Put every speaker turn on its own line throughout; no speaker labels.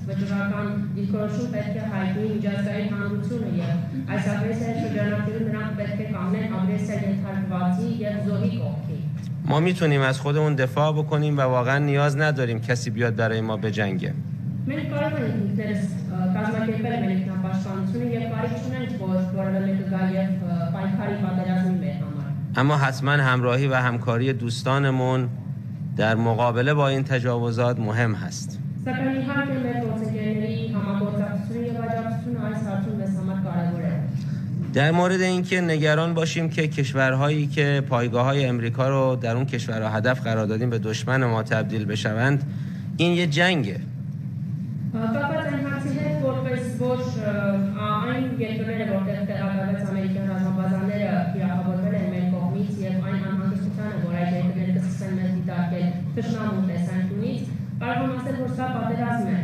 վճռական դիրքորոշում պետք է հայտնի միջազգային հանրությունը եւ այս ագրեսիայի շրջանակներում նրանք պետք է կանգնեն ագրեսիա ենթարկվածի եւ زوری կողքի.
ما میتونیم از خودمون دفاع بکنیم و واقعا نیاز نداریم کسی بیاد برای ما بجنگه.
Մենք կարող ենք ինքներս կազմակերպել մեր ինքնապաշտպանությունը եւ կարիք չունենք որ որևէ մեկը գա եւ պայքարի պատերազմի մեր համար.
اما حتما همراهی و همکاری دوستانمون در مقابله با این تجاوزات مهم هست.
Սակայն իհարկե մեր գործընկերների համագործակցությունը եւ աջակցությունը այս հարցում մեզ համար կարեւոր է.
در مورد اینکه نگران باشیم که کشورهایی که پایگاه‌های امریکا رو در اون کشورها هدف قرار دادیم به دشمن ما تبدیل بشوند، این یه جنگه.
Կապված այն հարցի հետ, որպես որ այն երկրները, որտեղ տեղակայված ամերիկյան ռազմաբազաները թիրախավորվել են մեր կողմից եւ այն անհանգստությանը, որ այդ երկրները կսկսեն մեզ դիտարկել թշնամու տեսանկյունից, կարող եմ ասել, որ սա պատերազմ է.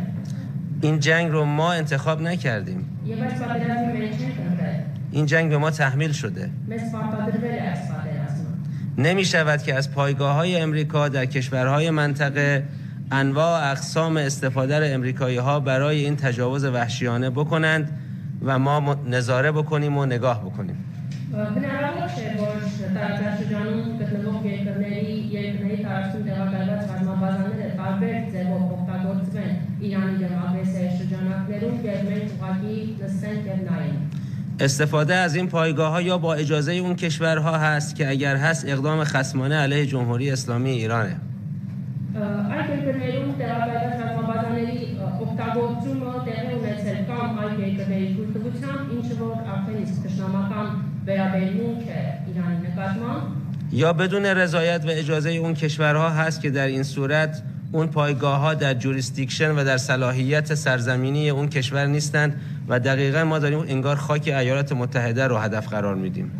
این جنگ رو ما انتخاب نکردیم.
Եվ այս պատերազմի մեջ չենք ընտրել.
این جنگ به ما تحمیل شده.
Մեզ պարտադրվել է այս պատերազմը.
نمی شود که از پایگاه‌های امریکا در کشورهای منطقه انواع و اقسام استفاده امریکایی ها برای این تجاوز وحشیانه بکنند و ما نظاره بکنیم و نگاه بکنیم.
Բնարարություն է, որ տարածաշրջանում գտնվող երկրների տարածքում տեղակայված ռազմաբազաները տարբեր ձևով օգտագործվեն Իրանի դեմ ագրեսիայի շրջանակներում եւ մենք ուղղակի լսենք եւ նայենք.
استفاده از این پایگاه‌ها یا با اجازه اون کشورها هست که اگر هست اقدام خصمانه علیه جمهوری اسلامی ایرانه.
Այդ երկրներում տեղակայված ռազմաբազաների օգտագործումը տեղի ունեցել կամ այդ երկրների թույլտվությամբ, ինչը որ արդեն իսկ թշնամական վերաբերմունք է Իրանի նկատմամբ,
یا بدون رضایت و اجازه اون کشورها هست که در این صورت اون پایگاه‌ها در جوریسدیکشن و در صلاحیت سرزمینی اون کشور نیستند و دقیقاً ما داریم انگار خاک ایالات متحده رو هدف قرار میدیم.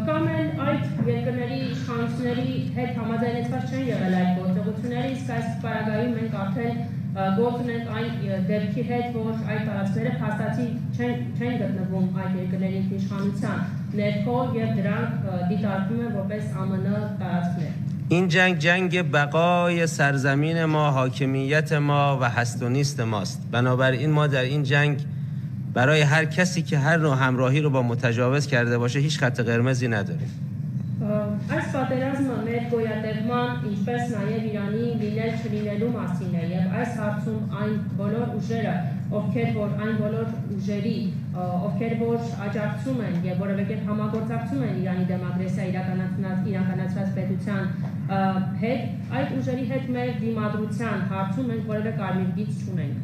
Կամ են այդ երկրների իշխանությունների հետ համաձայնեցված չեն եղել այդ գործողությունները, իսկ այս պարագայում մենք արդեն գործ ունենք այն դեպքի հետ, որ այդ տարածքները փաստացի չեն գտնվում այդ երկրների իշխանության ներքո եւ դրանք դիտարկվում են որպես ԱՄՆ տարածքներ.
این جنگ بقای سرزمین ما، حاکمیت ما و هست و نیست ماست. بنابراین ما در این جنگ برای هر کسی که هر نوع همراهی رو با متجاوز کرده باشه هیچ خط قرمزی نداریم.
Այս պատերազմը մեր գոյատևման, ինչպես նաև Իրանի լինել չլինելու մասին է եւ այս հարցում այն բոլոր ուժերը, ովքեր որ այն բոլոր ուժերի, ովքեր որ աջակցում են եւ որևէ կերպ համագործակցում են Իրանի դեմ ագրեսիա իրականացված պետության հետ, այդ ուժերի հետ մեր դիմադրության հարցում մենք որևէ կարմիր գիծ չունենք.